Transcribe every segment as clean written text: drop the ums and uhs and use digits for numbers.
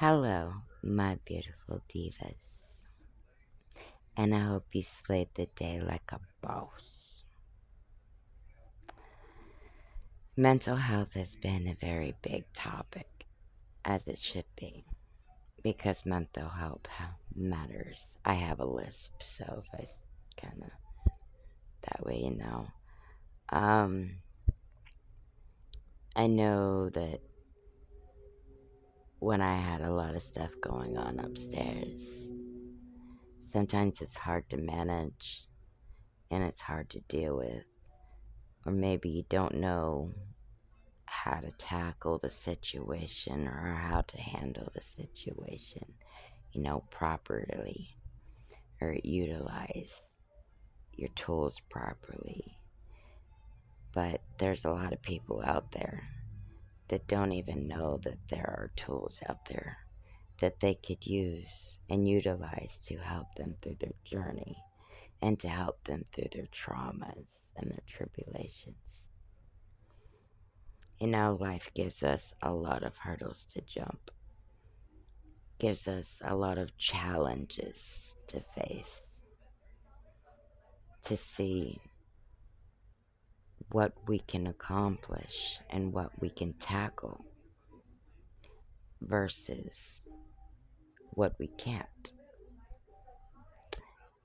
Hello, my beautiful divas, and I hope you slayed the day like a boss. Mental health has been a very big topic, as it should be, because mental health matters. I have a lisp, so if I kind of that way, Um, I know that when I had a lot of stuff going on upstairs, sometimes it's hard to manage and it's hard to deal with. Or maybe you don't know how to tackle the situation or how to handle the situation, properly or utilize your tools properly. But there's a lot of people out there that don't even know that there are tools out there that they could use and utilize to help them through their journey and to help them through their traumas and their tribulations. Life gives us a lot of hurdles to jump, gives us a lot of challenges to face, to see what we can accomplish and what we can tackle versus what we can't.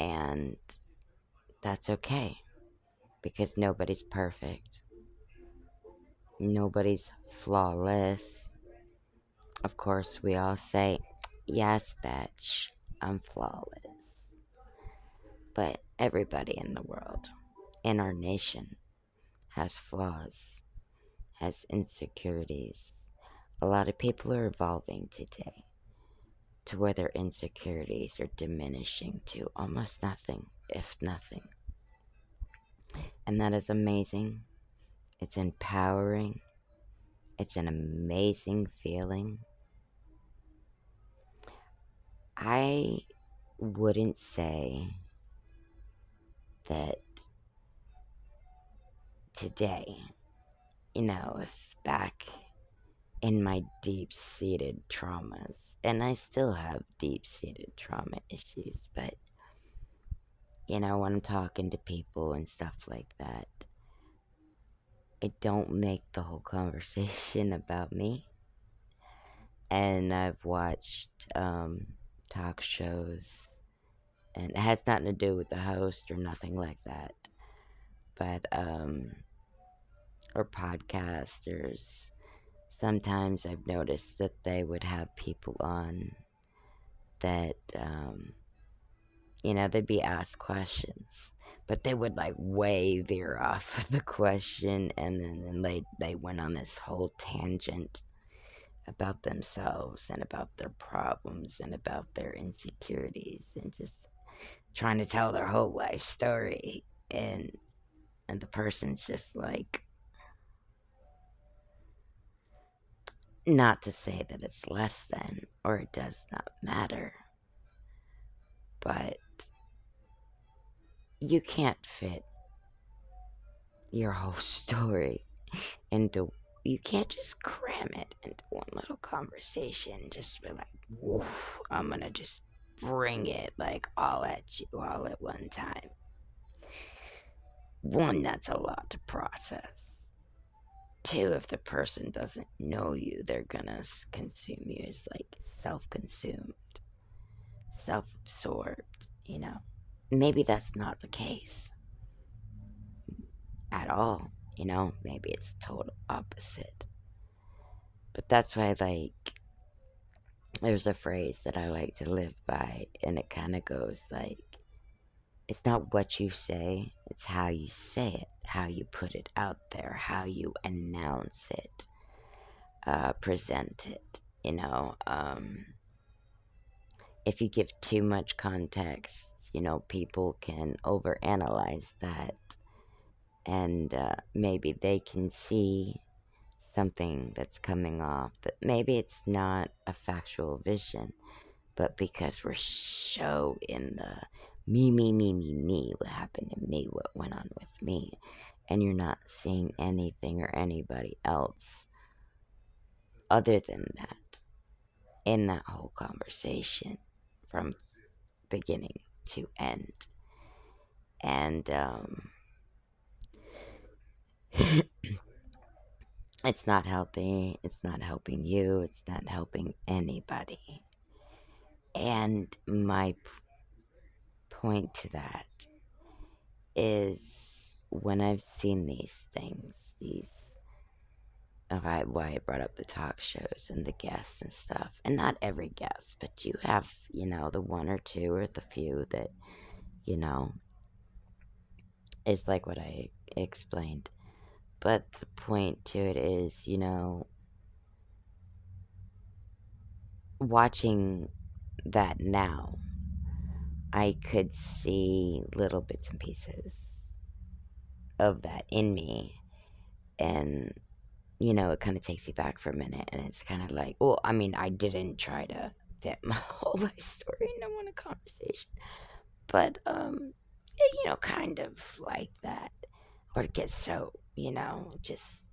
And that's okay because nobody's perfect, nobody's flawless. Of course, we all say, yes, bitch, I'm flawless. But everybody in the world, in our nation, has flaws, has insecurities. A lot of people are evolving today to where their insecurities are diminishing to almost nothing, if nothing. And that is amazing. It's empowering. It's an amazing feeling. I wouldn't say that today, if back in my deep-seated traumas, and I still have deep-seated trauma issues, but, when I'm talking to people and stuff like that, I don't make the whole conversation about me. And I've watched talk shows, and it has nothing to do with the host or nothing like that, but, or podcasters. Sometimes I've noticed that they would have people on that, they'd be asked questions, but they would like way veer off the question, and then they went on this whole tangent about themselves and about their problems and about their insecurities and just trying to tell their whole life story, and the person's just like, not to say that it's less than or it does not matter, but you can't fit your whole story into, you can't just cram it into one little conversation. Just be like, woof, I'm gonna just bring it like all at you all at one time. One, that's a lot to process. Two, if the person doesn't know you, they're gonna consume you as like self-consumed, self-absorbed, Maybe that's not the case at all, Maybe it's total opposite. But that's why, there's a phrase that I like to live by, and it kind of goes like, it's not what you say, it's how you say it, how you put it out there, how you announce it, present it, If you give too much context, people can overanalyze that, and maybe they can see something that's coming off that maybe it's not a factual vision, but because we're so in the me, what happened to me, what went on with me, and you're not seeing anything or anybody else other than that, in that whole conversation from beginning to end. And it's not healthy. It's not helping you. It's not helping anybody. And my point to that is when I've seen these things, why I brought up the talk shows and the guests and stuff, and not every guest, but you have, the one or two or the few that, you know, is like what I explained. But the point to it is, watching that now, I could see little bits and pieces of that in me. And, it kind of takes you back for a minute. And it's kind of like, well, I mean, I didn't try to fit my whole life story into one conversation. But, kind of like that. Or it gets so, just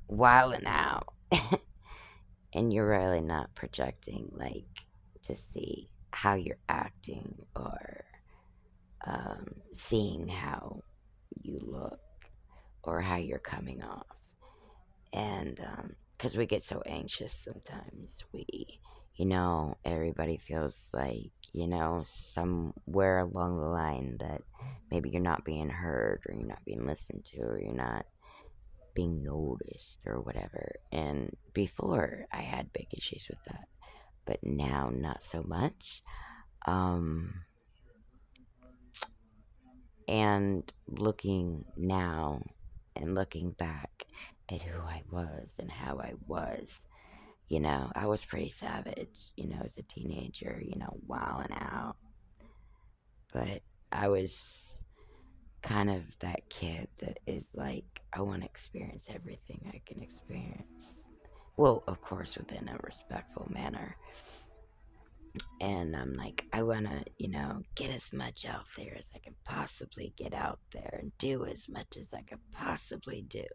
wilding out. And you're really not projecting, like, to see how you're acting or seeing how you look or how you're coming off. And because we get so anxious sometimes, everybody feels like, somewhere along the line that maybe you're not being heard or you're not being listened to or you're not being noticed or whatever. And before I had big issues with that, but now not so much. And looking now and looking back at who I was and how I was, I was pretty savage, as a teenager, wilding out. But I was kind of that kid that is like, I want to experience everything I can experience. Well, of course, within a respectful manner. And I'm like, I want to, get as much out there as I can possibly get out there and do as much as I could possibly do.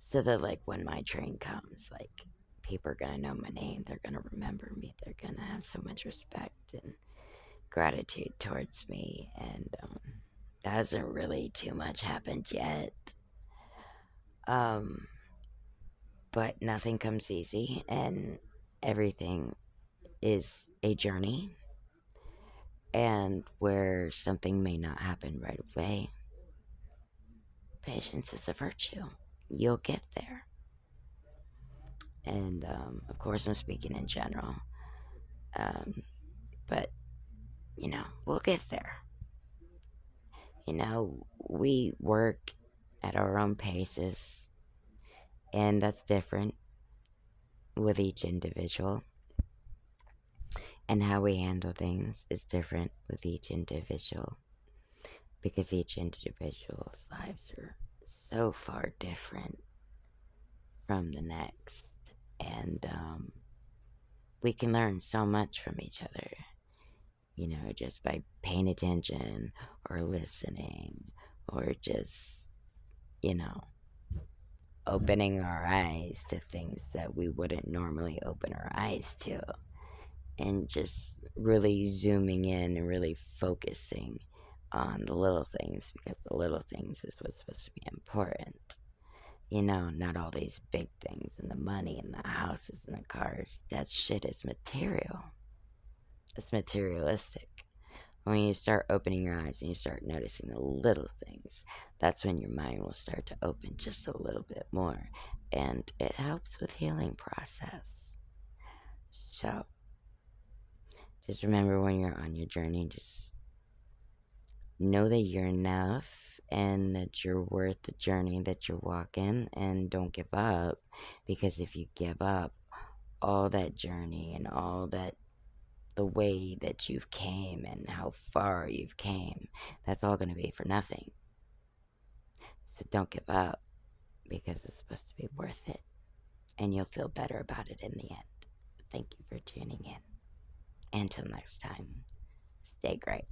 So that, like, when my train comes, like, people are going to know my name. They're going to remember me. They're going to have so much respect and gratitude towards me. And that hasn't really too much happened yet. Um, but nothing comes easy, and everything is a journey. And where something may not happen right away, patience is a virtue. You'll get there. And of course, I'm speaking in general. But, we'll get there. We work at our own paces, and that's different with each individual. And how we handle things is different with each individual because each individual's lives are so far different from the next. And we can learn so much from each other, just by paying attention or listening or just, opening our eyes to things that we wouldn't normally open our eyes to. And just really zooming in and really focusing on the little things because the little things is what's supposed to be important. Not all these big things and the money and the houses and the cars. That shit is material. It's materialistic. When you start opening your eyes and you start noticing the little things, that's when your mind will start to open just a little bit more. And it helps with healing process. So, just remember when you're on your journey, just know that you're enough and that you're worth the journey that you're walking, and don't give up, because if you give up, all that journey and all that the way that you've came and how far you've came, that's all going to be for nothing. So don't give up, because it's supposed to be worth it, and you'll feel better about it in the end. Thank you for tuning in. Until next time, stay great.